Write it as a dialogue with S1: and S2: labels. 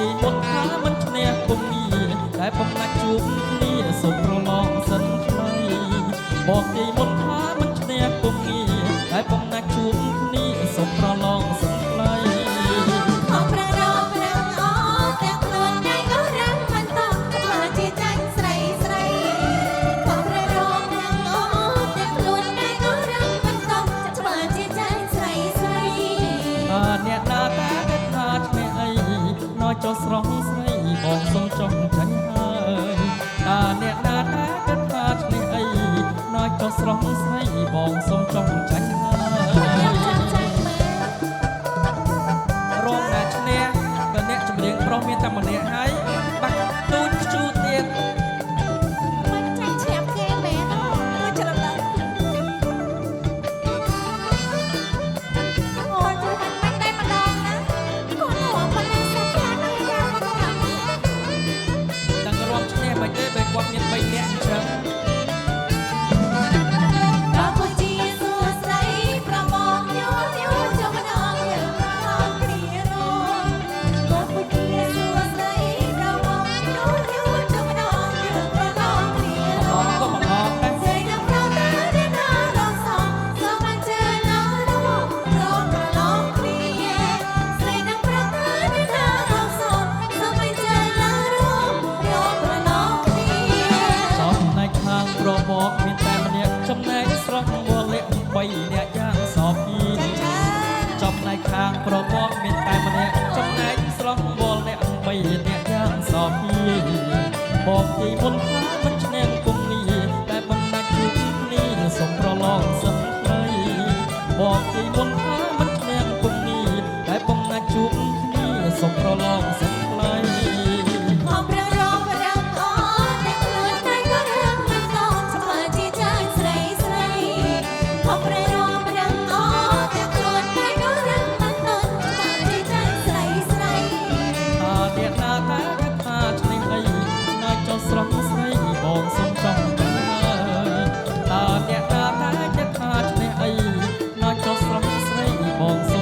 S1: ទីមុនថាមិនឈ្នះពុំងាតែបំណាច់ជួបគ្នាសុំប្រឡងសិនថ្លៃបងទីមុនថាមិនឈ្នះពុំងាតែបំណាច់ជួបគ្នាសុំប្រឡងសិនថ្លៃ
S2: អបប្ររោប្រាំងអទាំងខ្លួនតែក៏រាំមិនតធ្វើជាចាញ់ស្រីស្រីអបប្ររោប្រាំងអទាំងខ្លួនតែក៏រាំមិនតធ្វើជាចាញ់ស្រីស្រី
S1: អ្នកណាតែថាឈ្នះអីណយចុះស្រស់ស្រីបងសុំចង់ចាញ់ហើយអ្នកណាតែថាឈ្នះអីណយចុះស្រស់ស្រីបងសុំចង់ចាញ់ហើយរងតែឈ្នះក៏អ្នកចម្រៀងប្រុសមានតែម្នាក់ហើយបាក់ទូចខ្ជូតទៀត
S2: មិនចាញ់ឈ្នះគេមែនអូច្រឡំអូជួយមិនតែម្ដងណាគាត់រំប៉ុណ្ណឹងសាច់ខ្លាំងណាស់យ៉ាមកដល់
S1: ទាំងរំឈ្នះមិនទេបើគាត់មាន3នាក់អញ្ចឹងមកមានតែម្នាក់ចំណែកស្រស់វល់លាក់3នាក់យ៉ាងសោភីចំណែកខាងប្រពកមានតែម្នាក់ចំណែកស្រស់វល់លាក់3នាក់យ៉ាងសោភីបងទីមុនថាមិនឈ្នះគុំនេះតែបំណាច់ជួបគ្នាសុំប្រឡងសិនថ្លៃបងទីមុនថាមិនឈ្នះគុំនេះតែបំណាច់ជួបគ្នាសុំប្រឡងសិនថ្លៃស្រស់ស្រីបងសុំចង់ចាញ់ហើយអ្នកណាតែចិត្តថាឈ្នះអីណោះចុះស្រស់ស្រីបង